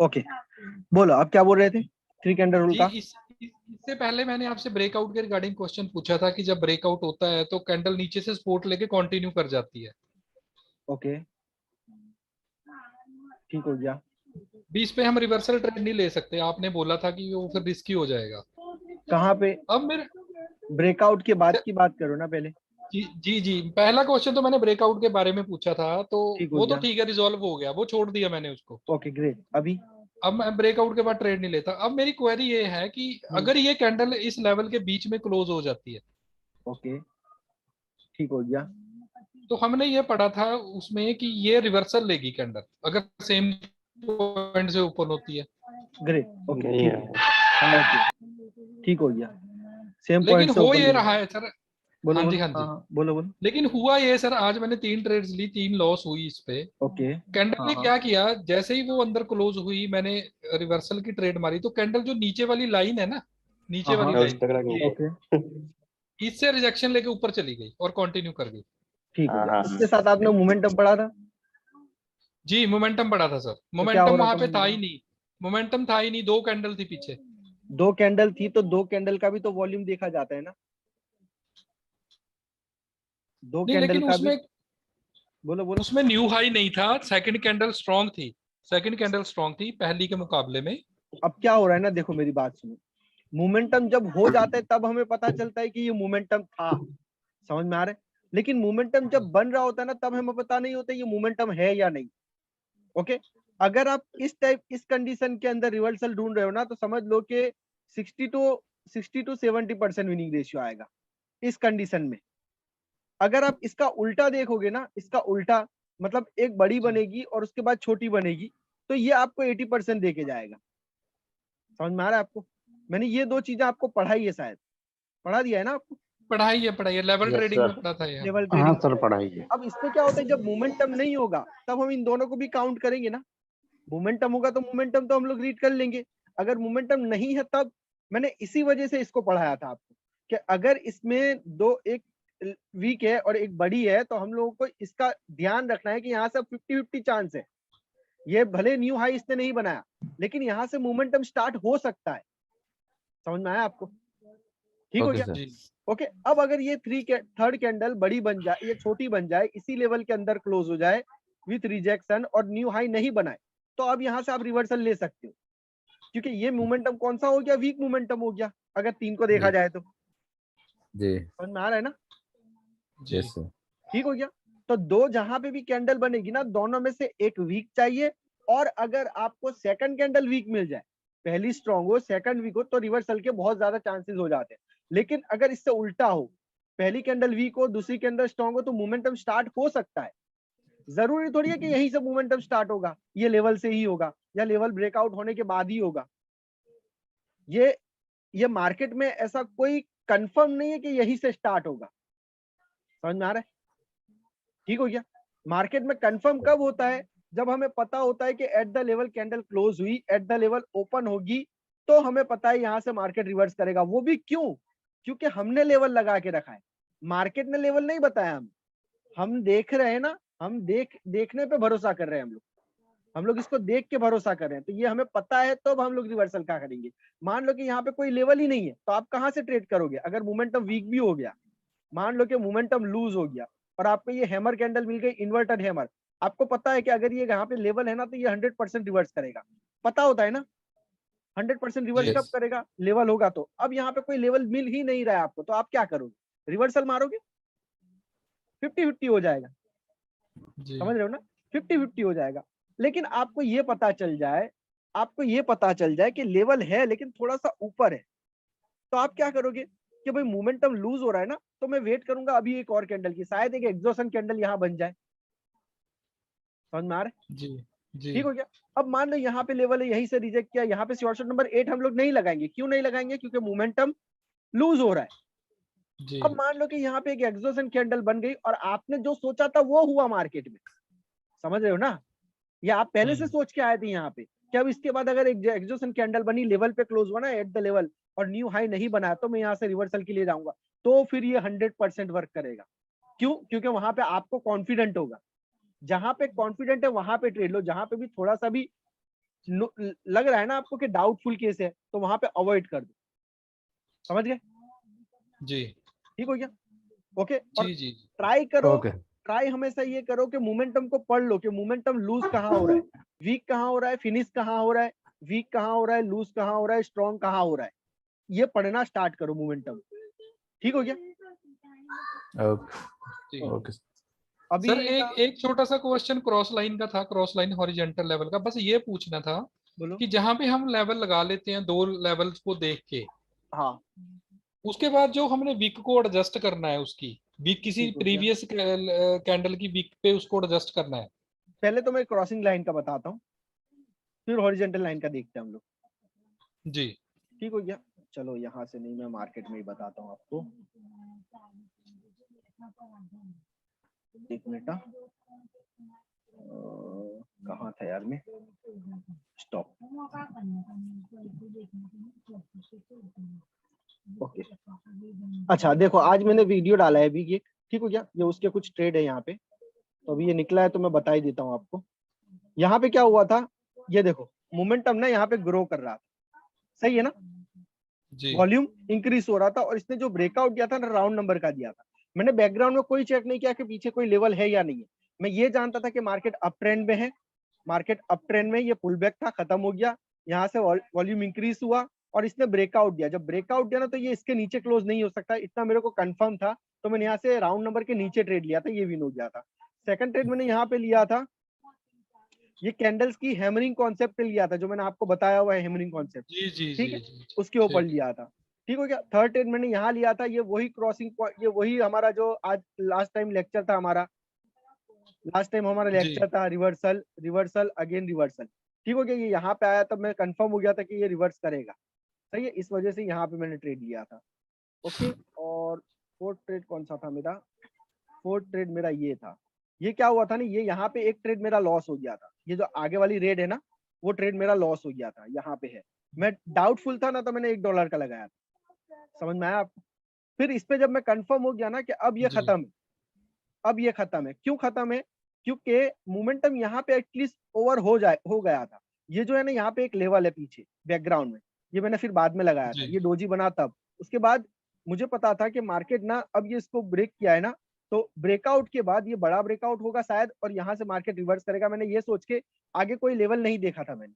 Okay, बोलो आप क्या बोल रहे थे 3 कैंडल रूल जी, का? इससे पहले मैंने आपसे ब्रेकआउट के रिगार्डिंग क्वेश्चन पूछा था कि जब ब्रेकआउट होता है तो कैंडल नीचे से सपोर्ट लेके कंटिन्यू कर जाती है। ओके, ठीक हो गया। बीच पे हम रिवर्सल ट्रेड नहीं ले सकते, आपने बोला था कि वो फिर रिस्की हो जाएगा। कहाँ पे? अब मेरे ब्रेकआउट के बाद की बात करो ना पहले। जी जी जी, पहला क्वेश्चन तो मैंने ब्रेकआउट के बारे में पूछा था, तो ठीक हो वो तो गया। ठीक है, रिजॉल्व हो गया, वो छोड़ दिया मैंने उसको। Okay great. अभी अब मैं ब्रेकआउट के बाद ट्रेड नहीं लेता। अब मेरी क्वेरी ये है कि अगर ये कैंडल इस लेवल के बीच में क्लोज हो जाती है, ओके, ठीक हो गया। तो हमने ये पढ़ा था उसमें कि ये रिवर्सल लेगी कैंडल अगर सेम पॉइंट से ओपन होती है। ग्रेट, ओके नहीं ठीक है। है। हाँ ओके, ठीक हो गया। सेम लेकिन पॉइंट से हो ओपन ये नहीं रहा हुआ। है सर। बोलो हाँ जी, बोलो, हाँ हाँ जी। हाँ बोलो बोलो। लेकिन हुआ ये सर, आज मैंने 3 ट्रेड्स ली, 3 लॉस हुई इस पे। ओके, कैंडल हाँ ने हाँ क्या किया, जैसे ही वो अंदर क्लोज हुई मैंने रिवर्सल की ट्रेड मारी, तो कैंडल जो नीचे वाली लाइन है ना, नीचे हाँ हाँ, वाली मैं उस लाइन टकरा के ये, ऊपर। ओके इससे रिजेक्शन लेके ऊपर चली गई और कंटिन्यू कर गई। ठीक हो हाँ गया। हाँ उसके साथ आपने मोमेंटम पढ़ा था, जी, मोमेंटम बढ़ा था सर। तो क्या हो मोमेंटम रहा वहां था पे था ही मोमेंटम? नहीं। मोमेंटम था ही नहीं, 2 कैंडल थी पीछे। 2 कैंडल थी तो 2 कैंडल का भी तो वॉल्यूम देखा जाता है ना, 2 नहीं, कैंडल लेकिन का भी। उसमें बोलो बोलो। उसमें न्यू हाई नहीं था, सेकंड कैंडल स्ट्रांग थी। सेकंड कैंडल स्ट्रांग थी पहली के मुकाबले में। अब क्या हो रहा है ना, देखो मेरी बात सुनो। मोमेंटम जब हो जाता है तब हमें पता चलता है कि ये मोमेंटम था, समझ में आ रहा है। लेकिन मोमेंटम जब बन रहा होता है ना, तब हमें पता नहीं होता ये मोमेंटम है या नहीं। ओके, अगर आप इस कंडीशन के अंदर रिवर्सल ढूंढ रहे हो ना, तो समझ लो कि 60 to 70% विनिंग रेशियो आएगा इस कंडीशन में। अगर आप इसका उल्टा देखोगे ना, इसका उल्टा मतलब एक बड़ी जी बनेगी और उसके बाद छोटी बनेगी, तो ये आपको 80% दे के जाएगा। समझ में आ रहा है आपको? मैंने ये 2 चीजें आपको पढ़ाई है, शायद पढ़ा दिया है ना आपको, पढ़ाई है, लेवल यस ट्रेडिंग में सर। पढ़ा था ये लेवल हमने। हाँ ट्रेडिंग। सर, पढ़ाई है। अब इसमें क्या होता है, जब मोमेंटम नहीं होगा तब हम इन दोनों को भी काउंट करेंगे ना। मोमेंटम होगा तो मोमेंटम तो हम लोग रीड कर लेंगे। अगर मोमेंटम नहीं है तब, मैंने इसी वजह से इसको पढ़ाया था आपको कि अगर इसमें दो, एक वीक है और एक बड़ी है, तो हम लोगों को इसका ध्यान रखना है कि यहाँ से 50-50 चांस है। ये भले न्यू हाई इसने नहीं बनाया, लेकिन यहाँ से मोमेंटम स्टार्ट हो सकता है। समझ में आया आपको? ठीक हो ओके गया। सर। जी ओके, अब अगर ये थर्ड कैंडल बड़ी बन जाए, ये छोटी बन जाए, इसी लेवल के अंदर क्लोज हो जाए विथ रिजेक्शन और न्यू हाई नहीं बनाए, तो अब यहाँ से आप रिवर्सल ले सकते हो, क्योंकि ये मोमेंटम कौन सा हो गया, वीक मोमेंटम हो गया अगर 3 को देखा जी जाए तो। जी। समझ में आ रहा है ना? जी। Yes sir. ठीक हो गया। तो दो जहां पे भी कैंडल बनेगी ना, दोनों में से एक वीक चाहिए। और अगर आपको सेकंड कैंडल वीक मिल जाए, पहली स्ट्रांग हो सेकंड वीक हो, तो रिवर्सल के बहुत ज्यादा चांसेस हो जाते हैं। लेकिन अगर इससे उल्टा हो, पहली कैंडल वीक हो दूसरी कैंडल स्ट्रांग हो, तो मोमेंटम स्टार्ट हो सकता है। जरूरी थोड़ी है कि यहीं से मोमेंटम स्टार्ट होगा, ये लेवल से ही होगा या लेवल ब्रेकआउट होने के बाद ही होगा। ये मार्केट में ऐसा कोई कंफर्म नहीं है कि यहीं से स्टार्ट होगा। समझ में आ रहा है? ठीक हो गया। मार्केट में कंफर्म कब होता है, जब हमें पता होता है कि at the level candle close हुई, एट द लेवल ओपन होगी, तो हमें पता है यहां से मार्केट रिवर्स करेगा। वो भी क्यों? क्योंकि हमने लेवल लगा के रखा है, मार्केट ने लेवल नहीं बताया। हम देख रहे हैं ना, हम देखने पे भरोसा कर रहे हैं। हम लोग इसको देख के भरोसा कर रहे हैं, तो ये हमें पता है, तो हम लोग रिवर्सल का करेंगे। मान लो कि यहाँ पे कोई लेवल ही नहीं है, तो आप कहां से ट्रेड करोगे? अगर मोमेंटम वीक भी हो गया, मान लो कि मोमेंटम लूज हो गया और आपको ये हैमर कैंडल मिल गई, इन्वर्टेड हैमर, आपको पता है कि अगर ये यहाँ पे लेवल है ना, तो ये 100% रिवर्स करेगा। पता होता है ना 100% रिवर्स जी कब करेगा, लेवल होगा तो। अब यहाँ पे कोई लेवल मिल ही नहीं रहा है आपको, तो आप क्या करोगे? रिवर्सल मारोगे, 50-50 हो जाएगा। जी समझ रहे हो ना? 50-50 हो जाएगा। लेकिन आपको ये पता चल जाए, आपको ये पता चल जाए कि लेवल है लेकिन थोड़ा सा ऊपर है, तो आप क्या करोगे कि भाई मोमेंटम लूज हो रहा है ना, तो मैं वेट करूंगा अभी एक और कैंडल की, शायद एक एग्जॉशन कैंडल यहाँ बन जाए। समझ में आ रहा है? जी जी ठीक हो गया। अब मान लो यहाँ पे लेवल है, यहीं से रिजेक्ट किया, यहाँ पे शॉर्ट नंबर 8 हम लोग नहीं लगाएंगे। क्यों नहीं लगाएंगे? क्योंकि मोमेंटम लूज हो रहा है। जी अब मान लो कि यहाँ पे एक एग्जॉशन कैंडल बन गई और आपने जो सोचा था वो हुआ मार्केट में। समझ रहे हो ना? या आप पहले से सोच के आए थे यहाँ पे कि अब इसके बाद अगर एक एग्जॉशन कैंडल बनी, लेवल पे क्लोज हुआ ना एट द लेवल, और न्यू हाई नहीं बना, तो मैं यहाँ से रिवर्सल के लिए जाऊंगा, तो फिर ये 100% वर्क करेगा। क्यों? क्योंकि वहां पे आपको कॉन्फिडेंट होगा जहां पे कॉन्फिडेंट है वहां पे ट्रेड लो, जहां पे भी थोड़ा सा भी लग रहा है ना आपको कि डाउटफुल केस है तो वहां पे अवॉइड कर दो। समझ गए? जी ठीक हो गया? ओके। और जी जी ट्राई करो, ओके ट्राई हमेशा ये करो कि मोमेंटम को पढ़ लो कि मोमेंटम लूज कहाँ हो रहा है, वीक कहाँ हो रहा है, फिनिश कहाँ हो रहा है, वीक कहाँ हो रहा है, लूज कहाँ हो रहा है, स्ट्रॉन्ग कहाँ हो रहा है, ये पढ़ना स्टार्ट करो मोमेंटम। ठीक हो गया? ओके जी। ओके अभी सर एक एक छोटा सा क्वेश्चन क्रॉस लाइन का था, क्रॉस लाइन हॉरिजेंटल लेवल का, बस ये पूछना था बोलो। कि जहां पे हम लेवल लगा लेते हैं दो लेवल्स को देख के, हाँ उसके बाद जो हमने वीक को एडजस्ट करना है, उसकी वीक किसी ठीक हो गया। प्रीवियस कैंडल की वीक पे उसको एडजस्ट करना है। पहले तो मैं क्रॉसिंग लाइन का बताता हूँ, फिर हॉरिजेंटल लाइन का देखते हैं हम लोग। जी ठीक हो गया? चलो यहाँ से नहीं, मैं मार्केट में ही बताता हूँ आपको। एक मिनट, कहाँ था यार मैं, स्टॉप। ओके अच्छा देखो, आज मैंने वीडियो डाला है अभी ये। ठीक हो गया? ये उसके कुछ ट्रेड है यहाँ पे, तो अभी ये निकला है तो मैं बता ही देता हूँ आपको। यहाँ पे क्या हुआ था, ये देखो मोमेंटम ना यहाँ पे ग्रो कर रहा था, सही है ना, जी वॉल्यूम इंक्रीज हो रहा था, और इसने जो ब्रेकआउट दिया था ना राउंड नंबर का दिया था। मैंने बैकग्राउंड में कोई चेक नहीं किया कि पीछे कोई लेवल है या नहीं है, मैं ये जानता था कि मार्केट अप ट्रेंड में है, मार्केट अप ट्रेंड में, ये पुल बैक था, खत्म हो गया, यहाँ से वॉल्यूम इंक्रीज हुआ और इसने ब्रेकआउट दिया। जब ब्रेकआउट दिया ना तो ये इसके नीचे क्लोज नहीं हो सकता, इतना मेरे को कंफर्म था, तो मैंने यहाँ से राउंड नंबर के नीचे ट्रेड लिया था, ये विन हो गया था। सेकंड ट्रेड मैंने यहाँ पे लिया था, ये कैंडल्स की हैमरिंग कॉन्सेप्ट पे लिया था, जो मैंने आपको बताया हुआ है हैमरिंग कॉन्सेप्ट, जी जी ठीक जी है, जी उसके ऊपर ठीक। लिया था। ठीक हो गया? थर्ड ट्रेड मैंने यहाँ लिया था, ये वही क्रॉसिंग, ये वही हमारा जो आज लास्ट टाइम लेक्चर था हमारा, लास्ट टाइम हमारा जी लेक्चर था रिवर्सल, रिवर्सल अगेन रिवर्सल। ठीक हो गया? ये यहाँ पे आया तब मैं कंफर्म हो गया था कि ये रिवर्स करेगा, सही है, इस वजह से यहाँ पे मैंने ट्रेड लिया था। ओके। और फोर्थ ट्रेड कौन सा था मेरा, फोर्थ ट्रेड मेरा ये था। ये क्या हुआ था ना, ये यहाँ पे एक ट्रेड मेरा लॉस हो गया था, ये जो आगे वाली रेड है ना, वो ट्रेड मेरा लॉस हो गया था, यहाँ पे है, मैं डाउटफुल था ना, तो मैंने $1 का लगाया था। समझ में आया आपको? फिर इस पे जब मैं कंफर्म हो गया ना कि अब ये जी खत्म है, अब ये खत्म है, क्यों खत्म है, क्योंकि मोमेंटम यहाँ पे एटलीस्ट ओवर हो गया था। ये जो है ना यहाँ पे एक लेवल है पीछे बैकग्राउंड में, ये मैंने फिर बाद में लगाया था, जी ये डोजी बना तब। उसके बाद मुझे पता था कि मार्केट ना अब ये इसको ब्रेक किया है ना, तो ब्रेकआउट के बाद ये बड़ा ब्रेकआउट होगा शायद, और यहाँ से मार्केट रिवर्स करेगा, मैंने ये सोच के आगे कोई लेवल नहीं देखा था मैंने।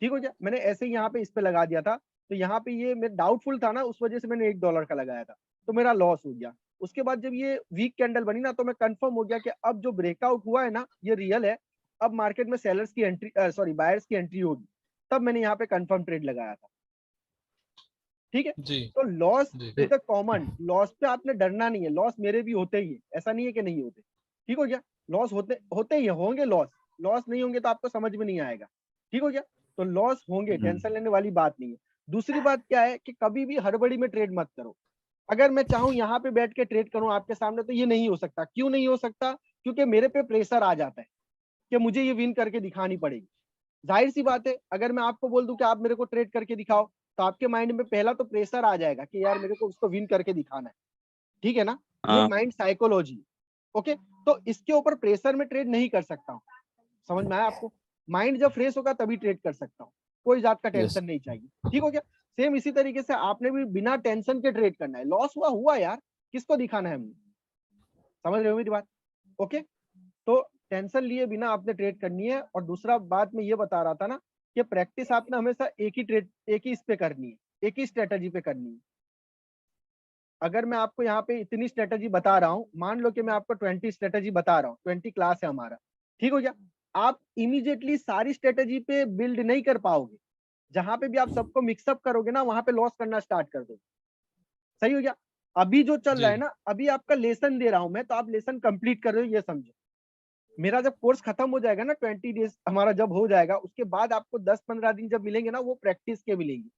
ठीक हो गया? मैंने ऐसे ही यहाँ पे इस पे लगा दिया था, तो यहाँ पे ये मैं डाउटफुल था ना, उस वजह से मैंने $1 का लगाया था, तो मेरा लॉस हो गया। उसके बाद जब ये वीक कैंडल बनी ना, तो मैं कंफर्म हो गया कि अब जो ब्रेकआउट हुआ है ना ये रियल है, अब मार्केट में सेलर्स की एंट्री, सॉरी बायर्स की एंट्री होगी, तब मैंने यहाँ पे कंफर्म ट्रेड लगाया था। ठीक है? जी तो लॉस जी इज अ कॉमन, लॉस पे आपने डरना नहीं है, लॉस मेरे भी होते ही है, ऐसा नहीं है कि नहीं होते। ठीक हो गया? लॉस होते होते ही होंगे, लॉस लॉस नहीं होंगे तो आपको समझ में नहीं आएगा। ठीक हो गया? तो लॉस होंगे, टेंशन लेने वाली बात नहीं है। दूसरी बात क्या है कि कभी भी हड़बड़ी में ट्रेड मत करो। अगर मैं चाहूं यहाँ पे बैठ के ट्रेड करूं आपके सामने, तो ये नहीं हो सकता। क्यों नहीं हो सकता? क्योंकि मेरे पे प्रेशर आ जाता है कि मुझे ये विन करके दिखानी पड़ेगी। जाहिर सी बात है, अगर मैं आपको बोल दूं कि आप मेरे को ट्रेड करके दिखाओ, तो आपके माइंड में पहला तो प्रेशर आ जाएगा कि यार मेरे को उसको विन करके दिखाना है। ठीक है ना? ये हाँ माइंड साइकोलॉजी। ओके, तो इसके ऊपर प्रेशर में ट्रेड नहीं कर सकता हूँ। समझ में आया आपको? माइंड जब फ्रेश होगा तभी ट्रेड कर सकता हूँ, कोई जात का यस टेंशन नहीं चाहिए। ठीक हो गया? सेम इसी तरीके से आपने भी बिना टेंशन के ट्रेड करना है। लॉस हुआ हुआ यार, किसको दिखाना है हमने? समझ रहे हो मेरी बात? ओके, तो टेंशन लिए बिना आपने ट्रेड करनी है। और दूसरा बात मैं ये बता रहा था ना कि प्रैक्टिस आपने हमेशा एक ही ट्रेड, एक ही इस पे करनी है, एक ही स्ट्रेटजी पे करनी है। अगर मैं आपको यहाँ पे इतनी स्ट्रेटजी बता रहा हूँ, मान लो कि मैं आपको 20 स्ट्रेटजी बता रहा हूँ, 20 क्लास है हमारा, ठीक हो गया? आप इमीडिएटली सारी स्ट्रेटजी पे बिल्ड नहीं कर पाओगे। जहां पे भी आप सबको मिक्सअप करोगे ना, वहां पे लॉस करना स्टार्ट कर दोगे। सही हो गया? अभी जो चल रहा जी है ना, अभी आपका लेसन दे रहा हूं मैं, तो आप लेसन कंप्लीट कर रहे हो, ये समझो। मेरा जब कोर्स खत्म हो जाएगा ना, 20 डेज हमारा जब हो जाएगा, उसके बाद आपको 10-15 दिन जब मिलेंगे ना, वो प्रैक्टिस के मिलेंगे।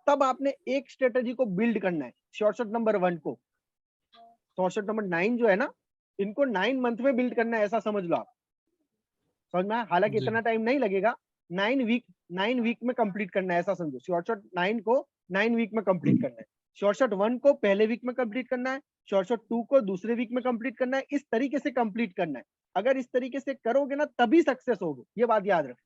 तब आपने एक स्ट्रेटजी को बिल्ड करना है, शॉर्टकट नंबर 1 को, शॉर्टकट नंबर 9 जो है ना, इनको 9 मंथ में बिल्ड करना है, ऐसा समझ लो आप। समझ में आया? हालांकि जी इतना टाइम नहीं लगेगा, 9 वीक में कंप्लीट करना है, ऐसा समझो। शॉर्टकट 9 को 9 वीक में कंप्लीट करना है, शॉर्टकट 1 को पहले वीक में कंप्लीट करना है, शॉर्ट 2 को दूसरे वीक में कंप्लीट करना है, इस तरीके से कंप्लीट करना है। अगर इस तरीके से करोगे ना तभी सक्सेस होगे, ये बात याद रखो।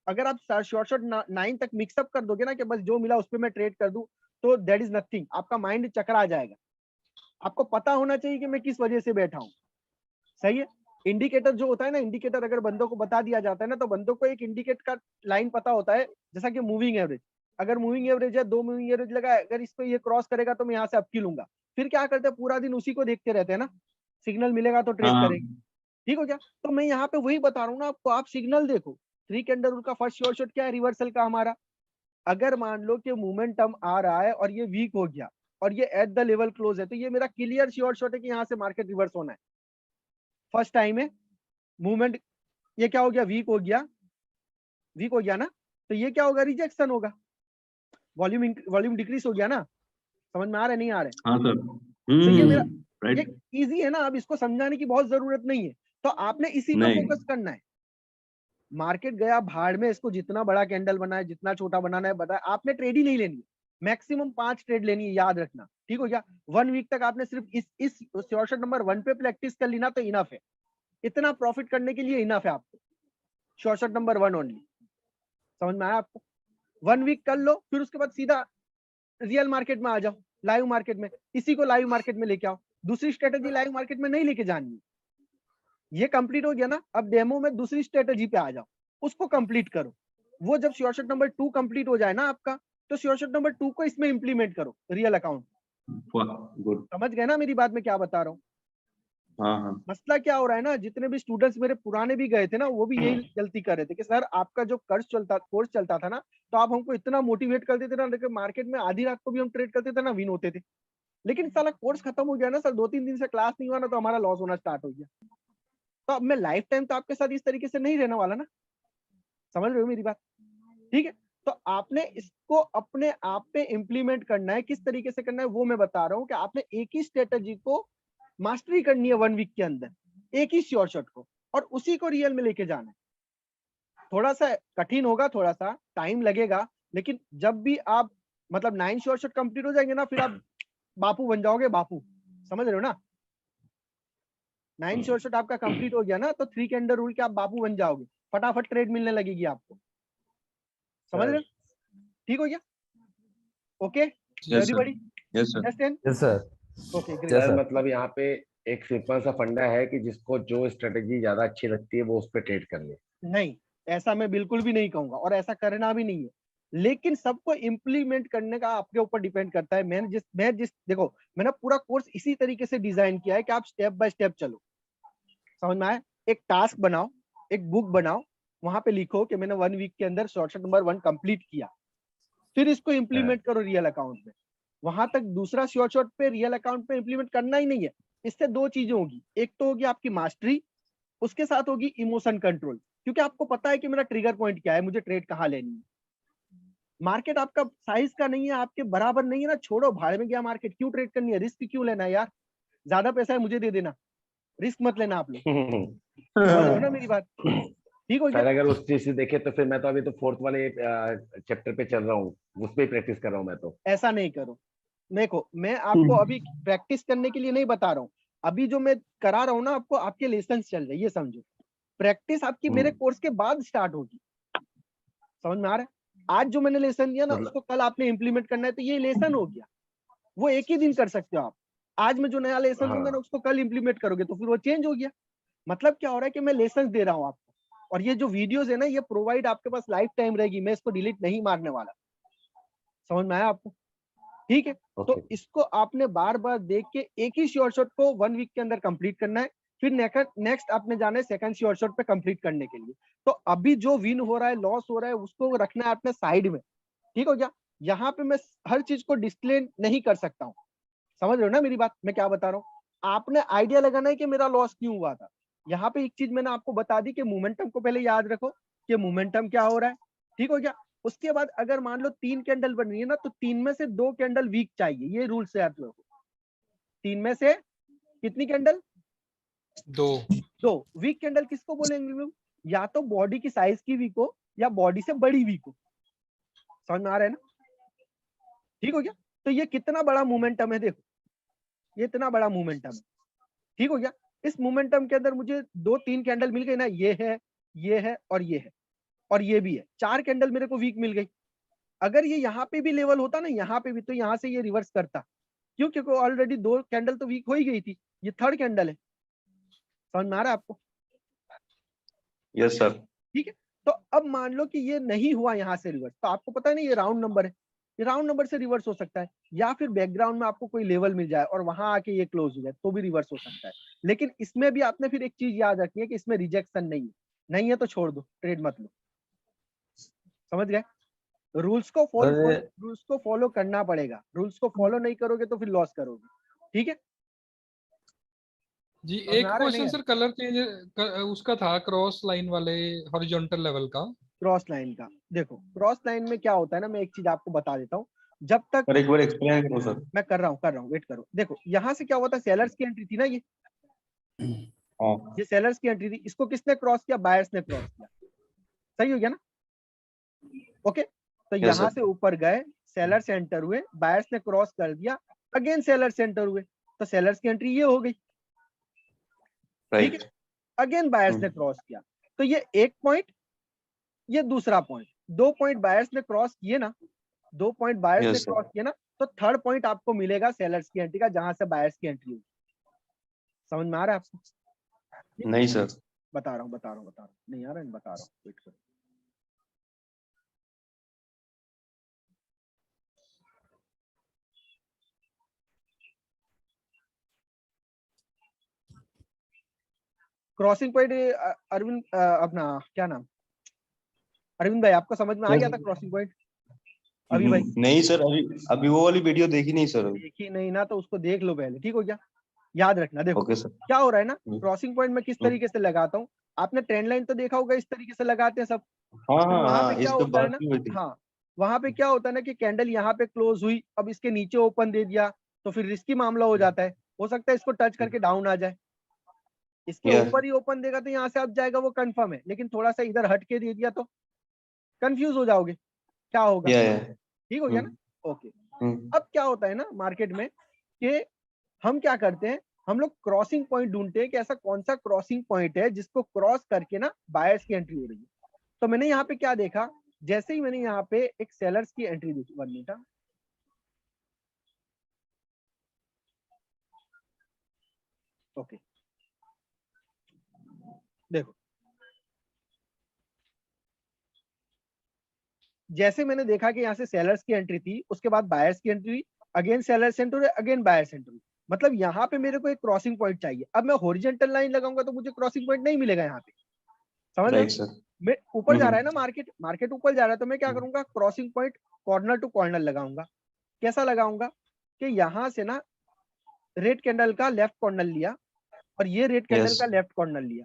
अगर आप शॉर्ट 9 तक मिक्सअप कर दोगे ना कि बस जो मिला उस पर मैं ट्रेड कर दूं, तो दैट इज नथिंग, आपका माइंड चकरा जाएगा। आपको पता होना चाहिए कि मैं किस वजह से बैठा हूं, सही है। इंडिकेटर जो होता है ना, इंडिकेटर अगर बंदों को बता दिया जाता है ना, तो बंदों को एक इंडिकेट का लाइन पता होता है, जैसा कि मूविंग एवरेज। अगर मूविंग एवरेज है, 2 मूविंग एवरेज लगा है, अगर इसको ये क्रॉस करेगा तो मैं यहाँ से अपकी लूंगा। फिर क्या करते हैं, पूरा दिन उसी को देखते रहते हैं ना, सिग्नल मिलेगा तो ट्रेड हाँ, करेंगे, ठीक हो गया। तो मैं यहाँ पे वही बता रहा हूँ ना आपको, आप सिग्नल देखो। 3 कैंडल रूल का फर्स्ट शॉर्ट क्या है, रिवर्सल का हमारा। अगर मान लो कि मोमेंटम आ रहा है और ये वीक हो गया और ये एट द लेवल क्लोज है, तो ये मेरा क्लियर शॉर्ट है कि यहाँ से मार्केट रिवर्स होना है। फर्स्ट टाइम है मूवमेंट, ये क्या हो गया, वीक हो गया, वीक हो गया ना, तो ये क्या होगा, रिजेक्शन होगा, वॉल्यूम डिक्रीज हो गया ना। समझ में आ रहा है, नहीं आ रहा है? हाँ सर। तो ये मेरा, ये राइट। इजी है ना, अब इसको समझाने की बहुत जरूरत नहीं है। तो आपने इसी पे नहीं, फोकस करना है। मार्केट गया भाड़ में, इसको जितना बड़ा कैंडल बनाए, जितना छोटा बनाना है बताए, आपने ट्रेड ही नहीं लेनी है। मैक्सिमम 5 ट्रेड लेनी है, याद रखना, ठीक हो गया। 1 वीक तक आपने सिर्फ इस शॉर्ट नंबर 1 पे प्रैक्टिस कर ली ना, तो इनफ है। इतना प्रॉफिट करने के लिए इनफ है आपको, शॉर्ट नंबर 1 ओनली। समझ में आया आपको? 1 वीक कर लो, फिर उसके बाद सीधा रियल मार्केट में आ जाओ, लाइव मार्केट में। इसी को लाइव मार्केट में लेके आओ। दूसरी स्ट्रेटेजी लाइव मार्केट में नहीं लेके जानी है। ये कंप्लीट हो गया ना, अब डेमो में दूसरी स्ट्रेटेजी पे आ जाओ, उसको कंप्लीट करो। वो जब शॉर्ट नंबर 2 कंप्लीट हो जाए ना आपका, तो शॉर्ट नंबर 2 को इसमें इंप्लीमेंट करो, रियल अकाउंट। वाह, गुड। समझ गए ना मेरी बात में क्या बता रहा हूँ? हाँ हाँ। मसला क्या हो रहा है ना, जितने भी स्टूडेंट्स मेरे पुराने भी गए थे ना, वो भी यही गलती कर रहे थे कि सर आपका जो कोर्स चलता था ना, तो आप हमको इतना मोटिवेट करते थे ना, लेकिन मार्केट में आधी रात को भी हम ट्रेड करते थे ना, विन होते थे। लेकिन साला कोर्स खत्म हो गया ना सर, 2-3 दिन से क्लास नहीं हुआ ना, तो हमारा लॉस होना स्टार्ट हो गया। तो अब मैं लाइफ टाइम तो आपके साथ इस तरीके से नहीं रहने वाला ना। समझ रहे हो मेरी बात? ठीक है। तो आपने इसको अपने आप पे इंप्लीमेंट करना है, किस तरीके से करना है वो मैं बता रहा हूँ कि आपने एक ही स्ट्रेटेजी को मास्टरी करनी है 1 वीक के अंदर, एक ही शॉर्ट को, और उसी को रियल में लेके जाना है। थोड़ा सा कठिन होगा, थोड़ा सा टाइम लगेगा, लेकिन जब भी आप मतलब 9 शॉर्ट कंप्लीट हो जाएंगे ना, फिर आप बापू बन जाओगे, बापू। समझ रहे हो ना? 9 शॉर्ट आपका कंप्लीट हो गया ना, तो 3 कैंडल रूल के आप बापू बन जाओगे, फटाफट ट्रेड मिलने लगेगी आपको। समझ रहे हो? ठीक हो गया? Okay yes sir. Everybody yes sir. Understand? Yes sir. Okay great. Yes, sir sir. मतलब यहाँ पे एक सिंपल सा फंडा है कि जिसको जो स्ट्रेटेजी ज्यादा अच्छी लगती है वो उस पर ट्रेड कर ले। नहीं, ऐसा मैं बिल्कुल भी नहीं कहूंगा, और ऐसा करना भी नहीं है। लेकिन सबको इम्प्लीमेंट करने का आपके ऊपर डिपेंड करता है। मैं जिस देखो, मैंने पूरा कोर्स इसी तरीके से डिजाइन किया है कि आप स्टेप बाय स्टेप चलो। समझ में आया? एक टास्क बनाओ, एक बुक बनाओ, वहां पे लिखो कि मैंने 1 वीक के अंदर शॉर्ट नंबर 1 कंप्लीट किया, फिर इसको इंप्लीमेंट करो रियल अकाउंट में। वहां तक दूसरा शॉर्ट पे रियल अकाउंट पे इंप्लीमेंट करना ही नहीं है। इससे 2 चीजें होगी, एक तो होगी आपकी मास्टरी, उसके साथ होगी इमोशन कंट्रोल, क्योंकि आपको पता है कि मेरा ट्रिगर पॉइंट क्या है, मुझे ट्रेड कहाँ लेनी है। मार्केट आपका साइज का नहीं है, आपके बराबर नहीं है ना, छोड़ो, भाड़ में गया मार्केट, क्यों ट्रेड करनी है, रिस्क क्यों लेना है यार? ज्यादा पैसा है मुझे दे देना, रिस्क मत लेना आप लोग। समझ रहे हो ना मेरी बात? ठीक हो गया? सर अगर उस चीज से देखे तो फिर मैं तो अभी तो 4th वाले चैप्टर पे चल रहा हूँ, उस पर प्रैक्टिस कर रहा हूँ मैं तो। ऐसा नहीं करो। देखो, मैं आपको अभी प्रैक्टिस करने के लिए नहीं बता रहा हूँ, अभी जो मैं करा रहा हूँ ना आपको, आपके लेसन चल रहे हैं, ये समझो। प्रैक्टिस आपकी मेरे कोर्स के बाद स्टार्ट होगी। समझ में आ रहा है? आज जो मैंने लेसन दिया ना, मतलब- उसको कल आपने इंप्लीमेंट करना है, तो ये लेसन हो गया। वो एक ही दिन कर सकते हो आप। आज मैं जो नया लेसन दूंगा ना, उसको कल इंप्लीमेंट करोगे तो फिर वो चेंज हो गया। मतलब क्या हो रहा है कि मैं लेसन दे रहा हूँ आपको, और ये जो वीडियोस है ना, ये प्रोवाइड आपके पास लाइफ टाइम रहेगी, मैं इसको डिलीट नहीं मारने वाला। समझ में आया आपको? ठीक है। तो इसको आपने बार बार देख के एक ही शॉर्ट को 1 वीक के अंदर कंप्लीट करना है, फिर नेक्स्ट आपने जाना है सेकंड शॉर्ट पे कंप्लीट करने के लिए। तो अभी जो विन हो रहा है, लॉस हो रहा है, उसको रखना है अपने साइड में। ठीक हो गया? यहाँ पे मैं हर चीज को डिस्प्ले नहीं कर सकता हूँ। समझ रहे हो ना मेरी बात, मैं क्या बता रहा हूँ? आपने आइडिया लगाना है कि मेरा लॉस क्यों हुआ था। यहाँ पे एक चीज मैंने आपको बता दी कि मोमेंटम को पहले याद रखो कि मोमेंटम क्या हो रहा है। ठीक हो गया? उसके बाद अगर मान लो 3 कैंडल बन रही है ना, तो 3 में से 2 कैंडल वीक चाहिए, ये रूल से याद रखो। 3 में से कितनी कैंडल? 2 वीक कैंडल किसको बोलेंगे लोग? या तो बॉडी की साइज की वीक हो, या बॉडी से बड़ी वीक हो। समझ में आ रहा है ना? ठीक हो गया? तो ये कितना बड़ा मोमेंटम है देखो, ये इतना बड़ा मोमेंटम है, ठीक हो गया। इस मोमेंटम के अंदर मुझे 2-3 कैंडल मिल गई ना, ये है, ये है और ये है और ये भी है, 4 कैंडल मेरे को वीक मिल गई। अगर ये यहाँ पे भी लेवल होता ना, यहाँ पे भी, तो यहाँ से ये रिवर्स करता, क्यों? क्योंकि ऑलरेडी 2 कैंडल तो वीक हो ही गई थी, ये 3rd कैंडल है। समझ में आ रहा है आपको? Yes sir. ठीक है, तो अब मान लो कि ये नहीं हुआ यहाँ से रिवर्स, तो आपको पता नहीं ये राउंड नंबर है, ये राउंड नंबर से रिवर्स हो सकता है, या फिर बैकग्राउंड में आपको कोई लेवल मिल जाए और वहां आके ये क्लोज हो जाए तो भी रिवर्स हो सकता है। लेकिन इसमें भी आपने फिर एक चीज याद रखनी है कि इसमें रिजेक्शन नहीं है, नहीं है तो छोड़ दो, ट्रेड मत लो। समझ गए? रूल्स को फॉलो करना पड़ेगा, रूल्स को फॉलो नहीं करोगे तो फिर लॉस करोगे, ठीक है जी। समझ एक में आ रहा है? क्वेश्चन नहीं सर कलर चेंज उसका था, क्रॉस लाइन वाले हॉरिजॉन्टल लेवल का। क्रॉस लाइन का, देखो क्रॉस लाइन में क्या होता है ना, मैं एक चीज आपको बता देता हूँ। जब तक सर एक बार एक्सप्लेन करो सर। मैं कर रहा हूँ, वेट करो। देखो यहाँ से क्या हुआ था, सेलर्स की एंट्री थी ना, हाँ ये सेलर्स की एंट्री थी, इसको किसने क्रॉस किया? बायर्स ने क्रॉस किया, सही हो गया ना? ओके, तो Yes, यहाँ sir. से ऊपर गए, सेलर्स एंटर हुए, बायर्स ने क्रॉस कर दिया, अगेन सेलर्स एंटर हुए, तो सेलर्स की एंट्री ये हो गई, ठीक है। राइट। अगेन बायर्स ने क्रॉस किया, तो ये एक पॉइंट, ये दूसरा पॉइंट, 2 पॉइंट बायर्स ने क्रॉस किए ना, 2 पॉइंट बायर्स ने Yes, sir. क्रॉस किए ना, तो 3rd पॉइंट आपको मिलेगा सेलर्स की एंट्री का, जहां से बायर्स की एंट्री हुई। समझ में आ रहा है आपको? नहीं सर। बता रहा हूँ, नहीं आ रहा है, बता रहा हूँ, वेट करो। क्रॉसिंग पॉइंट अरविंद, अपना क्या नाम, अरविंद भाई, आपको समझ में आ गया था क्रॉसिंग पॉइंट? अभी भाई नहीं सर, अभी अभी वो वाली वीडियो देखी नहीं सर। देखी नहीं ना, तो उसको देख लो पहले, ठीक हो गया? याद रखना, देखो ओके सर। क्या हो रहा है ना, क्रॉसिंग पॉइंट में किस तरीके से लगाता हूँ, आपने ट्रेंड लाइन तो देखा होगा, इस तरीके से लगाते हैं सब। हाँ फिर हाँ वहां पे हाँ, क्या इस पे होता है बात ना, की हुई थी। हाँ वहां पे क्या होता है ना कि कैंडल यहाँ पे क्लोज हुई, अब इसके नीचे ओपन दे दिया, तो फिर रिस्की मामला हो जाता है, हो सकता है इसको टच करके डाउन आ जाए। इसके Yeah. ऊपर ही ओपन देगा तो यहाँ से अब जाएगा, वो कंफर्म है, लेकिन थोड़ा सा इधर हट के दे दिया तो कंफ्यूज हो जाओगे, क्या होगा? या ठीक हो गया ना? ओके, हम्म, अब क्या होता है ना मार्केट में कि हम क्या करते हैं, हम लोग क्रॉसिंग पॉइंट ढूंढते हैं कि ऐसा कौन सा क्रॉसिंग पॉइंट है जिसको क्रॉस करके ना बायर्स की एंट्री हो रही है। तो मैंने यहाँ पे क्या देखा, जैसे ही मैंने यहाँ पे एक सेलर्स की एंट्री देखी, 1 मिनट, ओके देखो, जैसे मैंने देखा कि यहाँ से सेलर्स की एंट्री थी, उसके बाद बायर्स की एंट्री हुई, again sellers entry, again buyers entry, मतलब यहाँ पे मेरे को एक क्रॉसिंग पॉइंट चाहिए। अब मैं हॉरिजॉन्टल लाइन लगाऊंगा तो मुझे क्रॉसिंग पॉइंट नहीं मिलेगा यहाँ पे, समझ रहे राइट हो? सर। मैं ऊपर जा रहा है ना, मार्केट ऊपर जा रहा है, तो मैं क्या करूंगा, crossing point corner to corner लगाऊंगा। कैसा लगाऊंगा कि यहाँ से ना रेड कैंडल का लेफ्ट कॉर्नर लिया और ये रेड कैंडल यस का लेफ्ट कॉर्नर लिया,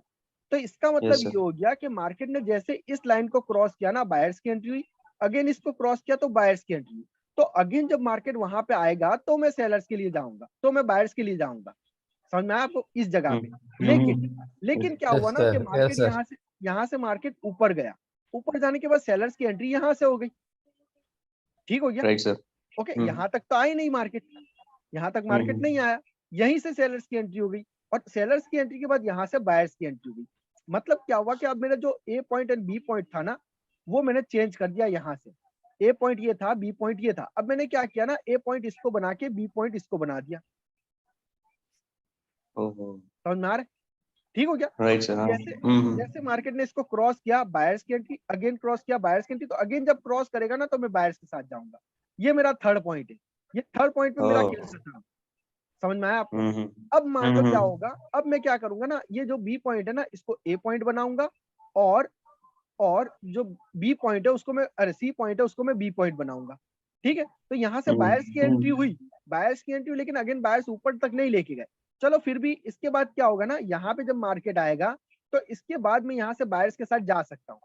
तो इसका मतलब यस ये सर। हो गया कि मार्केट ने जैसे इस लाइन को क्रॉस किया ना, बायर्स की एंट्री हुई, अगेन इसको क्रॉस किया तो बायर्स की एंट्री हुई, तो अगेन जब मार्केट वहां पे आएगा तो मैं सेलर्स के लिए जाऊंगा, तो मैं बायर्स के लिए जाऊंगा। समझ में आया आपको? इस जगह पे लेकिन क्या हुआ यस ना कि सर, मार्केट यस सर। यहाँ से मार्केट ऊपर गया, ऊपर जाने के बाद सेलर्स की एंट्री यहाँ से हो गई, ठीक हो गया? Right sir. ओके, यहाँ तक तो आई नहीं मार्केट, यहाँ तक मार्केट नहीं आया, यहीं से सेलर्स की एंट्री हो गई, और सेलर्स की एंट्री के बाद यहाँ से बायर्स की एंट्री हो गई। मतलब क्या हुआ कि अब मेरा जो ए पॉइंट एंड बी पॉइंट था ना, वो मैंने चेंज कर दिया। यहाँ से ए पॉइंट ये था, बी पॉइंट ये था, अब मैंने क्या किया ना, ए पॉइंट इसको बना के बी पॉइंट इसको बना दिया। समझ में आ रहा है? ठीक हो गया? Right sir. जैसे मार्केट ने इसको क्रॉस किया, बायर्स की एंट्री, अगेन क्रॉस किया बायर्स की एंट्री, तो अगेन जब क्रॉस करेगा ना तो मैं बायर्स के साथ जाऊंगा। ये मेरा 3rd पॉइंट है, ये 3rd पॉइंट पे मेरा किल था। समझ में आया आपको? अब मान लो क्या होगा, अब मैं क्या करूंगा ना, ये जो बी पॉइंट है ना, इसको ए पॉइंट बनाऊंगा, और जो बी पॉइंट है उसको मैं, अरे सी पॉइंट है उसको मैं बी पॉइंट बनाऊंगा। ठीक है, तो यहाँ से बायर्स की एंट्री हुई, लेकिन अगेन बायर्स ऊपर तक नहीं लेके गए। चलो फिर भी इसके बाद क्या होगा ना, यहाँ पे जब मार्केट आएगा तो इसके बाद में यहाँ से बायर्स के साथ जा सकता हूँ।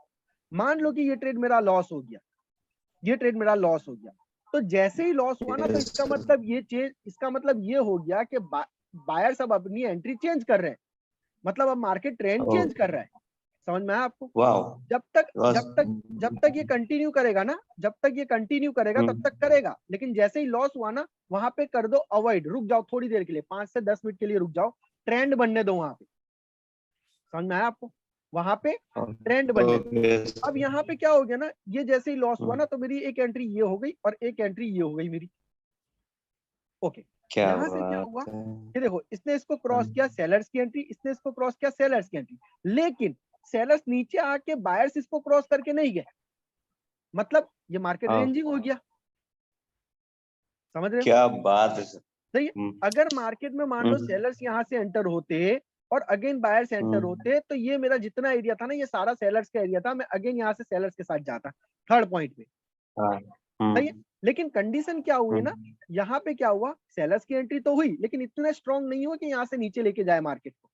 मान लो कि ये ट्रेड मेरा लॉस हो गया, तो जैसे ही लॉस हुआ ना, तो इसका मतलब ये हो गया कि बायर्स अब अपनी एंट्री चेंज कर रहे हैं, मतलब अब मार्केट ट्रेंड चेंज कर रहा है। समझ में आया आपको? वाओ जब तक ये कंटिन्यू करेगा ना, जब तक ये कंटिन्यू करेगा तब तक करेगा, लेकिन जैसे ही लॉस हुआ ना वहां पे कर दो अवॉइड, रुक जाओ थोड़ी देर के लिए, 5 से 10 मिनट के लिए रुक जाओ, ट्रेंड बनने दो वहां पे। समझ में आया आपको? वहां पे ट्रेंड बनने दो। अब यहाँ पे क्या हो गया ना, ये जैसे ही लॉस हुआ ना तो मेरी एक एंट्री ये हो गई और एक एंट्री ये हो गई मेरी। ओके, क्या यहाँ से क्या बात हुआ, है। ये देखो इसने इसको क्रॉस किया सेलर्स की एंट्री, इसने इसको क्रॉस किया सेलर्स की एंट्री, लेकिन सेलर्स नीचे आके बायर्स इसको क्रॉस करके नहीं गए, मतलब ये मार्केट हाँ। रेंजिंग हो गया। समझ रहे हो? क्या बात है सर। सही है। अगर मार्केट में मान लो सेलर्स यहाँ से एंटर होते और अगेन बायर्स एंटर होते तो ये मेरा जितना एरिया था ना ये सारा सेलर्स का एरिया था, मैं अगेन यहाँ से सेलर्स के साथ जाता थर्ड पॉइंट पे। हाँ। सही है। लेकिन कंडीशन क्या हुई ना, यहाँ पे क्या हुआ, सेलर्स की एंट्री तो हुई लेकिन इतना स्ट्रॉन्ग नहीं हुआ कि यहाँ से नीचे लेके जाए मार्केट को।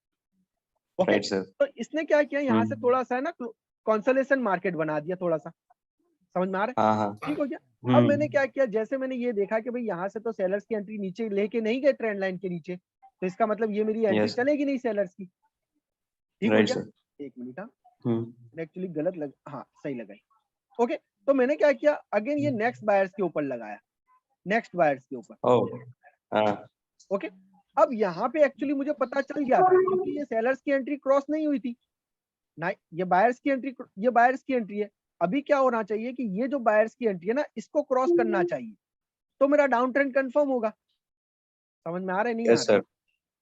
Okay, right sir. तो इसने क्या किया, यहाँ से थोड़ा सा है ना कंसोलेशन मार्केट बना दिया थोड़ा सा। समझ में आ रहा है? हाँ हाँ। ठीक हो गया। अब मैंने क्या किया, जैसे मैंने ये देखा कि भाई यहाँ से तो सेलर्स की एंट्री नीचे लेके नहीं गए ट्रेंड लाइन के नीचे, तो इसका मतलब ये मेरी एंट्री Yes. चलेगी नहीं सेलर्स की। ठीक हो राइट गया। सर। एक मिनट, हाँ एक्चुअली गलत लग, हाँ सही लगाई। ओके, तो मैंने क्या किया, अगेन ये नेक्स्ट बायर्स के ऊपर लगाया, नेक्स्ट बायर्स के ऊपर। ओह हाँ। ओके, अब यहाँ पे एक्चुअली मुझे पता चल गया था क्योंकि ये सेलर्स की एंट्री क्रॉस नहीं हुई थी ना, ये बायर्स की एंट्री, ये बायर्स की एंट्री है। अभी क्या होना चाहिए कि ये जो बायर्स की एंट्री है ना इसको क्रॉस करना चाहिए तो मेरा डाउन ट्रेंड कंफर्म होगा। समझ में आ रहा है नहीं आ यस रहा है? सर।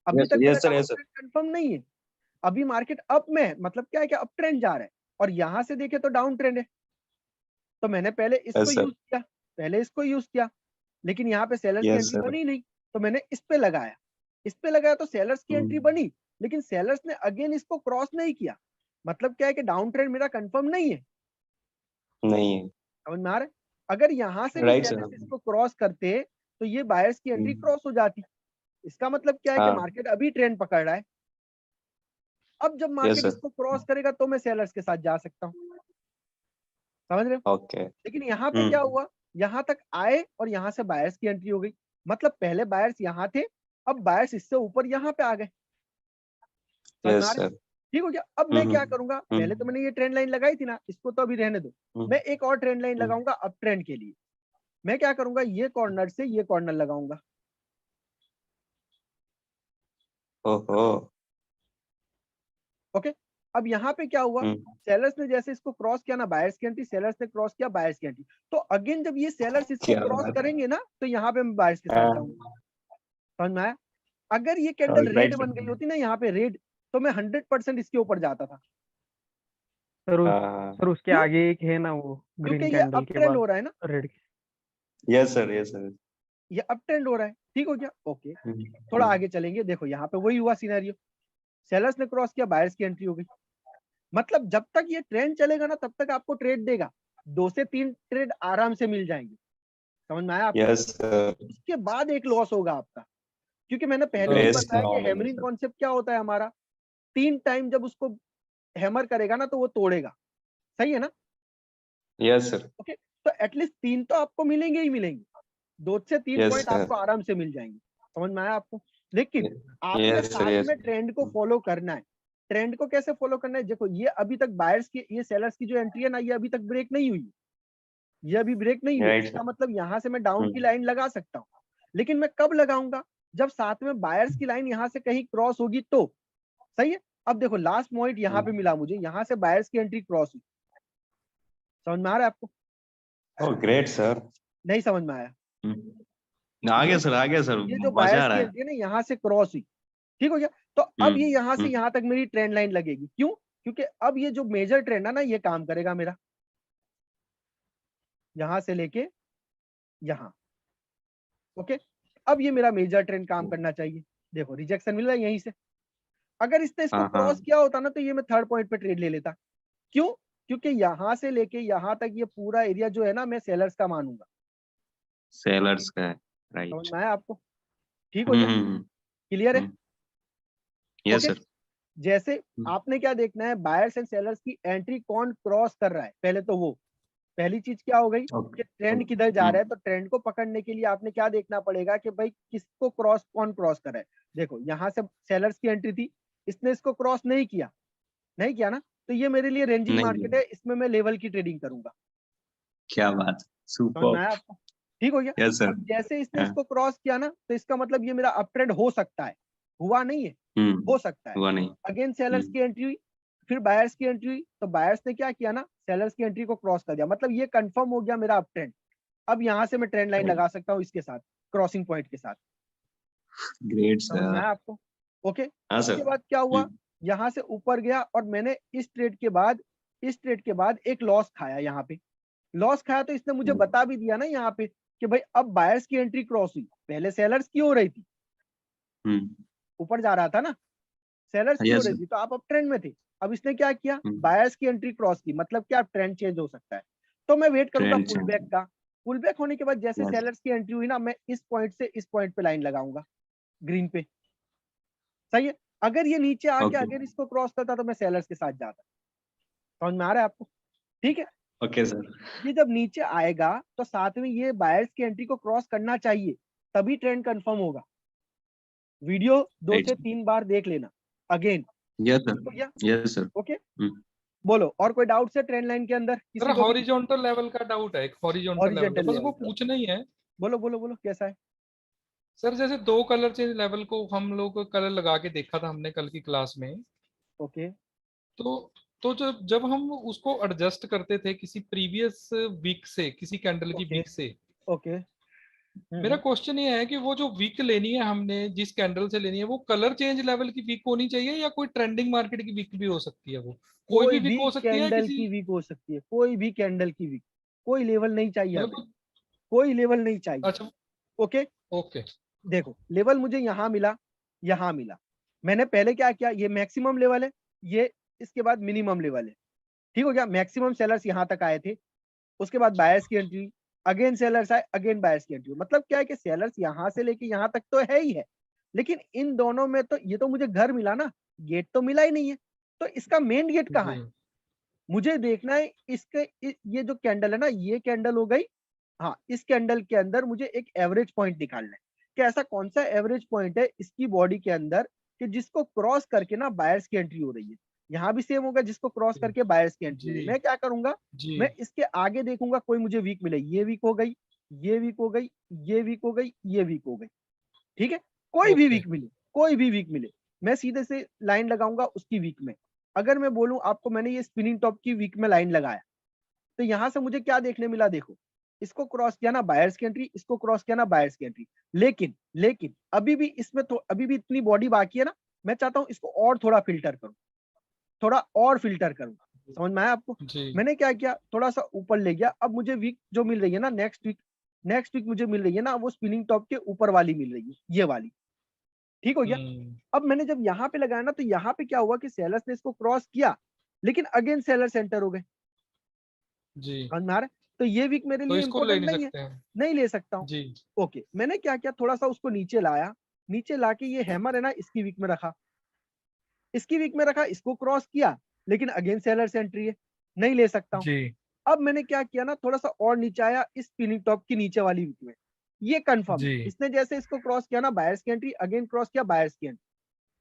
अभी तक मेरा yes sir. Down yes sir. Trend confirm नहीं है, अभी मार्केट अप में है, मतलब क्या है कि अप ट्रेंड जा रहा है और यहाँ से देखे तो डाउन ट्रेंड है। तो मैंने पहले इसको Yes, sir. यूज किया, पहले इसको यूज किया, लेकिन यहाँ पे सेलर्स की Yes, एंट्री sir. बनी नहीं, तो मैंने इस पे लगाया, इस पे लगाया तो सेलर्स की एंट्री बनी, लेकिन सेलर्स ने अगेन इसको क्रॉस नहीं किया, मतलब क्या है कि डाउन ट्रेंड मेरा कंफर्म नहीं है। नहीं है। समझ में आ रहा है? अगर यहाँ से भी Right, sir. सेलर्स इसको क्रॉस करते तो ये बायर्स की एंट्री क्रॉस हो जाती। इसका मतलब क्या है कि हाँ। मार्केट अभी ट्रेंड पकड़ रहा है, अब जब Yes, मार्केट sir. इसको क्रॉस करेगा तो मैं सेलर्स के साथ जा सकता हूँ। समझ रहे हो? Okay. लेकिन यहाँ पे क्या हुआ, यहाँ तक आए और यहाँ से बायर्स की एंट्री हो गई, मतलब पहले बायर्स यहाँ थे, अब बायर्स इससे ऊपर यहाँ पे आ गए। समझ में Yes, आ रहा है? sir. ठीक हो गया। अब मैं क्या करूंगा, पहले तो मैंने ये ट्रेंड लाइन लगाई थी ना, इसको तो अभी रहने दो, मैं एक और ट्रेंड लाइन लगाऊंगा अप ट्रेंड के लिए। मैं क्या करूंगा, ये कॉर्नर से ये कॉर्नर लगाऊंगा। ओहो। ओके, अब यहाँ पे क्या हुआ, सेलर्स ने जैसे इसको क्रॉस किया ना बायर्स की एंट्री, सेलर्स ने क्रॉस किया बायर्स की एंट्री, तो अगेन जब ये सेलर्स इसको क्या क्रॉस बात है। करेंगे ना तो यहाँ पे मैं बायर्स के साथ जाऊंगा। समझ में आया? अगर ये कैंडल Right, रेड sir. बन गई होती ना यहाँ पे रेड, तो मैं 100% इसके ऊपर जाता था। हाँ। सर उसके क्यों? आगे एक है ना वो ग्रीन क्योंकि ये कैंडल अप के ट्रेंड बाद हो रहा है ना, red. Yes, sir. Yes, sir. ये अप ट्रेंड हो रहा है। ठीक हो गया। ओके, थोड़ा आगे चलेंगे, देखो यहाँ पे वही हुआ सिनेरियो, सेलर्स ने क्रॉस किया बायर्स की एंट्री हो गई, मतलब जब तक ये ट्रेंड चलेगा ना तब तक आपको ट्रेड देगा, 2 से 3 ट्रेड आराम से मिल जाएंगे। समझ में आया आपको? Yes, sir. उसके बाद एक लॉस होगा आपका, क्योंकि मैंने पहले भी Yes, बताया कि normal, हैमरिंग sir. कॉन्सेप्ट क्या होता है हमारा, 3 टाइम जब उसको हैमर करेगा ना तो वो तोड़ेगा। सही है ना? Yes, sir. ओके, तो एटलीस्ट 3 तो आपको मिलेंगे ही मिलेंगे, 2 से 3 Yes, पॉइंट sir. आपको आराम से मिल जाएंगे। समझ में आया आपको? लेकिन आपने Yes, sir. साथ Yes. में ट्रेंड को फॉलो करना है। ट्रेंड को कैसे फॉलो करना है, देखो ये अभी तक बायर्स की, ये सेलर्स की जो एंट्री है ना, ये अभी तक ब्रेक नहीं हुई, ये अभी ब्रेक नहीं हुई। Right, इसका sir. मतलब यहाँ से मैं डाउन की लाइन लगा सकता हूँ, लेकिन मैं कब लगाऊंगा, जब साथ में बायर्स की लाइन यहाँ से कहीं क्रॉस होगी तो। सही है। अब देखो लास्ट पॉइंट यहाँ पे मिला मुझे, यहाँ से बायर्स की एंट्री क्रॉस हुई। समझ में आ रहा है आपको? Oh, great, sir. नहीं समझ में आया? आगे सर, आगे सर, ये जो मजा बायर्स आ रहा की है। एंट्री है ना यहाँ से क्रॉस हुई। ठीक हो गया। तो अब ये यहाँ से यहाँ तक मेरी ट्रेंड लाइन लगेगी, क्यों? क्योंकि अब ये जो मेजर ट्रेंड है ना ये काम करेगा मेरा, यहाँ से लेके यहाँ। ओके, अब ये मेरा मेजर ट्रेंड काम करना चाहिए। देखो रिजेक्शन मिल रहा है यहीं से, अगर इसने इसको क्रॉस किया होता ना तो ये मैं थर्ड पॉइंट पे ट्रेड ले लेता। क्यों? क्योंकि यहाँ से लेके यहाँ तक ये पूरा एरिया जो है ना मैं सेलर्स का मानूंगा। सेलर्स का है, समझ राइट। में आया आपको? ठीक हो गया? क्लियर है? Yes okay, sir. जैसे आपने क्या देखना है, बायर्स एंड सेलर्स की एंट्री कौन क्रॉस कर रहा है, पहले तो वो पहली चीज क्या हो गई कि ट्रेंड किधर जा रहा है, तो ट्रेंड को पकड़ने के लिए आपने क्या देखना पड़ेगा कि भाई किसको क्रॉस, कौन क्रॉस कर रहा है। देखो यहाँ से सेलर्स की एंट्री थी, इसने इसको क्रॉस नहीं किया, नहीं किया ना, तो ये मेरे लिए रेंजिंग नहीं, मार्केट है, इसमें मैं लेवल की ट्रेडिंग करूंगा। क्या बात, समझ में सुपर। आया आपको? ठीक हो गया। Yes sir. अब जैसे इसने हाँ। इसको क्रॉस किया ना, तो इसका मतलब ये मेरा अप ट्रेंड हो सकता है, हुआ नहीं है, हो सकता है। हुआ नहीं। अगेन सेलर्स की एंट्री हुई, फिर बायर्स की एंट्री हुई, तो बायर्स ने क्या किया ना, सेलर्स की एंट्री को क्रॉस कर दिया, मतलब ये कंफर्म हो गया मेरा अप ट्रेंड। अब यहाँ से मैं ट्रेंड लाइन लगा सकता हूँ इसके साथ, क्रॉसिंग पॉइंट के साथ। ग्रेट समझ में सर। आया आपको? ओके। हाँ उसके सर। बाद क्या हुआ, यहाँ से ऊपर गया और मैंने इस ट्रेड के बाद एक लॉस खाया। यहाँ पे लॉस खाया तो इसने मुझे बता भी दिया ना यहाँ पे कि भाई अब बायर्स की एंट्री क्रॉस हुई, पहले सेलर्स की हो रही थी, ऊपर जा रहा था ना, सेलर्स की हो यस रही सर। थी, तो आप अब ट्रेंड में थे। अब इसने क्या किया, बायर्स की एंट्री क्रॉस की, मतलब क्या ट्रेंड चेंज हो सकता है। तो मैं वेट करूंगा ट्रेंड पुल बैक का। पुल बैक होने के बाद जैसे Yes. सेलर्स की एंट्री हुई ना, मैं इस पॉइंट से इस पॉइंट पे लाइन लगाऊंगा ग्रीन पे। सही है। अगर ये नीचे आके Okay. अगर इसको क्रॉस करता तो मैं सेलर्स के साथ जाता। समझ में आ रहा है आपको? ठीक है। Okay sir. ये जब नीचे आएगा तो साथ में ये बायर्स की एंट्री को क्रॉस करना चाहिए, तभी ट्रेंड कंफर्म होगा। Video 2 Right. से 3 बार देख लेना अगेन। Yes sir. हो गया? Yes sir. ओके। बोलो और कोई डाउट है ट्रेंड लाइन के अंदर सर किसी को भी? हॉरिजॉन्टल लेवल का डाउट है, एक हॉरिजॉन्टल लेवल का, हॉरिजॉन्टल बस लेवल वो का पूछना ही है। बोलो बोलो बोलो, कैसा है? सर जैसे दो कलर चेंज लेवल को हम लोग कलर लगा के देखा था हमने कल की क्लास में, ओके तो जब जब हम उसको एडजस्ट करते थे किसी प्रीवियस वीक से, किसी कैंडल की ओके वीक से, ओके। मेरा क्वेश्चन ये है कि वो जो वीक लेनी है हमने, जिस कैंडल से लेनी है, वो कलर चेंज लेवल की वीक होनी चाहिए या कोई ट्रेंडिंग मार्केट की वीक भी हो सकती है? वो कोई कोई भी वीक भी हो सकती है कैंडल किसी, की वीक हो सकती है, कोई भी कैंडल की वीक। कोई लेवल नहीं चाहिए हमें, मतलब? कोई लेवल नहीं चाहिए। अच्छा। ओके। ओके। देखो लेवल मुझे यहाँ मिला, यहाँ मिला, मैंने पहले क्या किया, ये मैक्सिमम लेवल है, ये इसके बाद मिनिमम लेवल है। ठीक हो गया। मैक्सिमम सेलर्स यहाँ तक आए थे, उसके बाद बायर्स की एंट्री, अगेन सेलर्स आए, अगेन बायर्स की एंट्री। मतलब क्या है कि सेलर्स यहाँ से लेके यहाँ तक तो है ही है, लेकिन इन दोनों में तो ये तो मुझे घर मिला ना, गेट तो मिला ही नहीं है। तो इसका मेन गेट कहाँ जी है, मुझे देखना है। ये जो कैंडल है ना, ये कैंडल हो गई। हाँ, इस कैंडल के अंदर मुझे एक एवरेज पॉइंट निकालना है कि ऐसा कौन सा एवरेज पॉइंट है इसकी बॉडी के अंदर कि जिसको क्रॉस करके ना बायर्स की एंट्री हो रही है। यहाँ भी सेम होगा, जिसको क्रॉस करके बायर्स की एंट्री हो रही है। जी मैं क्या करूंगा, जी। मैं इसके आगे देखूंगा कोई मुझे वीक मिले। ये वीक हो गई, ये वीक हो गई, ये वीक हो गई, ये वीक हो गई। ठीक है। कोई भी ओके। वीक मिले, कोई भी वीक मिले, मैं सीधे से लाइन लगाऊंगा उसकी वीक में। अगर मैं बोलूं आपको, मैंने ये स्पिनिंग टॉप की वीक में लाइन लगाया, तो यहां से मुझे क्या देखने मिला, देखो इसको क्रॉस किया ना बायर्स की एंट्री, इसको क्रॉस किया ना बायर्स की एंट्री। लेकिन लेकिन अभी भी इसमें तो अभी भी इतनी बॉडी बाकी है ना, मैं चाहता हूं इसको और थोड़ा फिल्टर करूं, थोड़ा और फिल्टर करूं। समझ में आया आपको? जी मैंने क्या किया, थोड़ा सा ऊपर ले गया। अब मुझे वीक जो मिल रही है ना, नेक्स्ट वीक मुझे मिल रही है ना, वो स्पिनिंग टॉप के ऊपर वाली मिल रही है, ये वाली। ठीक हो गया। अब मैंने जब यहाँ पे लगाया ना, तो यहाँ पे क्या हुआ कि सेलर्स ने इसको क्रॉस किया, लेकिन अगेन सेलर सेंटर हो गए। जी। समझ में आ रहा है? तो ये वीक मेरे तो लिए इसको ले इंपॉर्टेंट नहीं नहीं है, सकते हैं? नहीं ले सकता हूँ। जी ओके। मैंने क्या किया, थोड़ा सा उसको नीचे लाया, नीचे लाके ये हैमर है ना, इसकी वीक में रखा, इसकी वीक में रखा, इसको क्रॉस किया, लेकिन अगेन सेलर से एंट्री है, नहीं ले सकता हूँ। जी अब मैंने क्या किया ना, थोड़ा सा और नीचे आया, इस स्पिनिंग टॉप की नीचे वाली वीक में, ये कंफर्म है। जी। इसने जैसे इसको क्रॉस किया ना, बायर्स की एंट्री, अगेन क्रॉस किया बायर्स की एंट्री।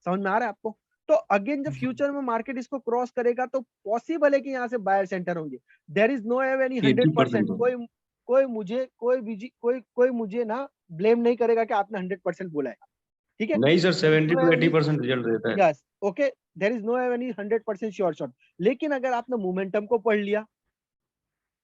समझ में आ रहा है आपको? तो अगेन जब जी फ्यूचर में मार्केट इसको क्रॉस करेगा, तो पॉसिबल है कि यहाँ से बायर सेंटर होंगे। There is no any 80% 100%। कोई मुझे ना ब्लेम नहीं करेगा कि आपने 100% बोला है। ठीक है। नहीं sir, There is 70 no to any 80% result देता है। Yes okay, there is no any 100% sure shot. लेकिन अगर आपने मोमेंटम को पढ़ लिया,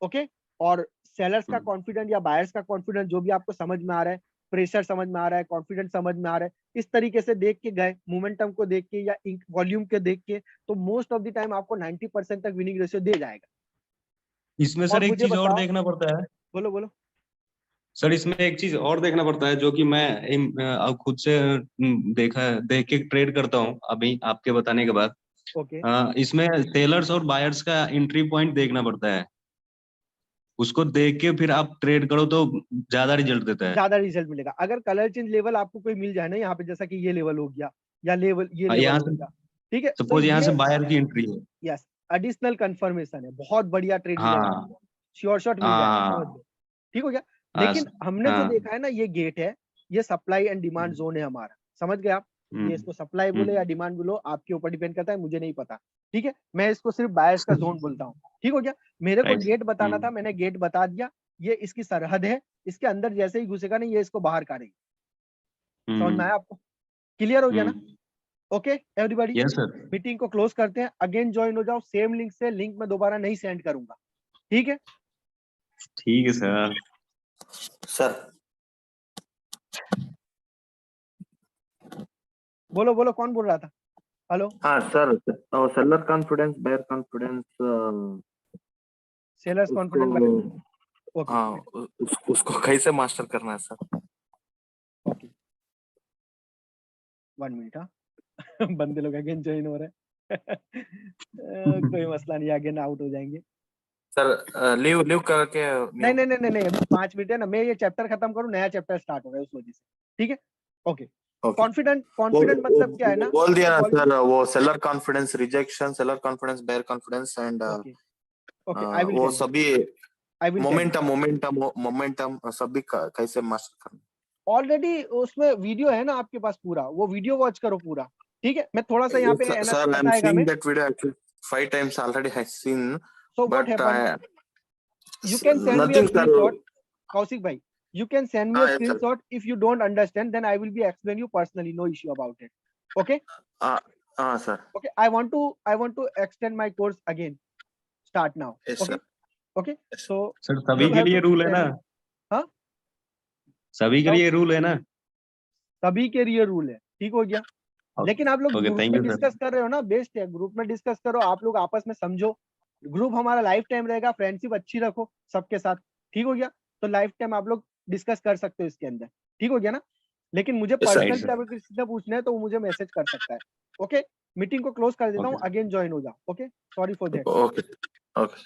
ओके, और सेलर्स का कॉन्फिडेंस या बायर्स का कॉन्फिडेंस जो भी आपको समझ में आ रहा है, प्रेशर समझ में आ रहा है, कॉन्फिडेंस समझ में आ रहा है, इस तरीके से देख के गए, मोमेंटम को देख के या वॉल्यूम के देख के, तो मोस्ट ऑफ द टाइम आपको 90% तक विनिंग रेशियो दे जाएगा। इसमें और सर एक मुझे चीज और बताओ, देखना पड़ता है। बोलो बोलो। सर इसमें एक चीज और देखना पड़ता है, जो कि मैं अब खुद से देख के ट्रेड करता हूँ अभी आपके बताने के बाद। ओके। इसमें सेलर्स और बायर्स का एंट्री पॉइंट देखना पड़ता है। उसको देख के फिर आप ट्रेड करो तो ज्यादा रिजल्ट देता है। ज्यादा रिजल्ट मिलेगा। अगर कलर चेंज लेवल आपको कोई मिल जाए ना यहाँ पे, जैसा कि ये लेवल हो गया या ये लेवल यहाँ हो से गया, ठीक है, तो सपोज यहाँ से ये बायर की एंट्री है। यस एडिशनल कंफर्मेशन है, बहुत बढ़िया ट्रेड हो जाएगा हाँ आपको, श्योर शॉट मिल जाएगा, समझ हाँ लो। ठीक हो गया। हाँ लेकिन हमने जो हाँ। देखा है ना, ये गेट है, ये सप्लाई एंड डिमांड जोन है हमारा। समझ गए आप? ये इसको सप्लाई बोले या डिमांड बोलो, आपके ऊपर डिपेंड करता है, मुझे नहीं पता। ठीक है, मैं इसको सिर्फ बायस का जोन बोलता हूँ। ठीक हो गया, मेरे को Right. गेट बताना था, हम्म। मैंने गेट बता दिया, ये इसकी सरहद है, इसके अंदर जैसे ही घुसेगा नहीं ये इसको बाहर करेगी। समझ में आया आपको? क्लियर हो गया ना? Okay everybody, yes sir. Meeting को क्लोज करते हैं, अगेन ज्वाइन हो जाओ सेम लिंक से, लिंक मैं दोबारा नहीं सेंड करूंगा। ठीक है ठीक है सर। सर बोलो बोलो, कौन बोल रहा था? हेलो, हाँ sir, seller confidence, bear confidence, sellers confident वाले। ओके हाँ उसको कैसे मास्टर करना है सर? Okay 1 minute. हाँ बंदे लोग अगेन ज्वाइन हो रहे हैं। कोई मसला नहीं, अगेन आउट हो जाएंगे। सर लीव करके नहीं नहीं नहीं नहीं, अभी 5 मिनट है ना, मैं ये चैप्टर खत्म करूं, नया चैप्टर स्टार्ट होगा उस वजह से। ठीक है ओके। ओके। कॉन्फिडेंट कॉन्फिडेंट मतलब क्या है ना, बोल दिया ना सर, वो seller confidence, rejection, seller confidence, bear confidence and okay okay I will वो सभी आई विल मोमेंटम सभी कैसे मास्टर करना? ऑलरेडी उसमें वीडियो है ना आपके पास पूरा, वो वीडियो वॉच करो पूरा। ठीक है, मैं थोड़ा सा यहाँ पे Sir, I'm बताएगा seeing मैं। that video actually 5 times already. I've seen, So what but happened? You can send me a nothing, sir. screenshot, Kaushik bhai. You can send me a Yes, sir. screenshot. If you don't understand, then I will be explain you personally. No issue about it. Okay. Sir. Okay. I want to extend my course again. Start now. Yes, Okay. sir. Okay. Yes. So sir सभी you के have लिए to rule है ना? send me- हाँ? सभी के सब- लिए रूल है ना? सभी के लिए रूल है। ठीक हो गया। लेकिन आप लोग Okay, ग्रुप thank में you, sir. डिस्कस कर रहे हो ना, बेस्ट है, ग्रुप में डिस्कस करो, आप लोग आपस में समझो। ग्रुप हमारा लाइफ टाइम रहेगा, फ्रेंडशिप अच्छी रखो सबके साथ। ठीक हो गया, तो लाइफ टाइम आप लोग डिस्कस कर सकते हो इसके अंदर। ठीक हो गया ना? लेकिन मुझे Yes, personal right, sir. Level किसी से पूछना है तो वो मुझे मैसेज कर सकता है। ओके, मीटिंग को क्लोज कर देता हूँ, Okay. अगेन ज्वाइन हो जाओ। Okay, sorry for that. Okay. Okay.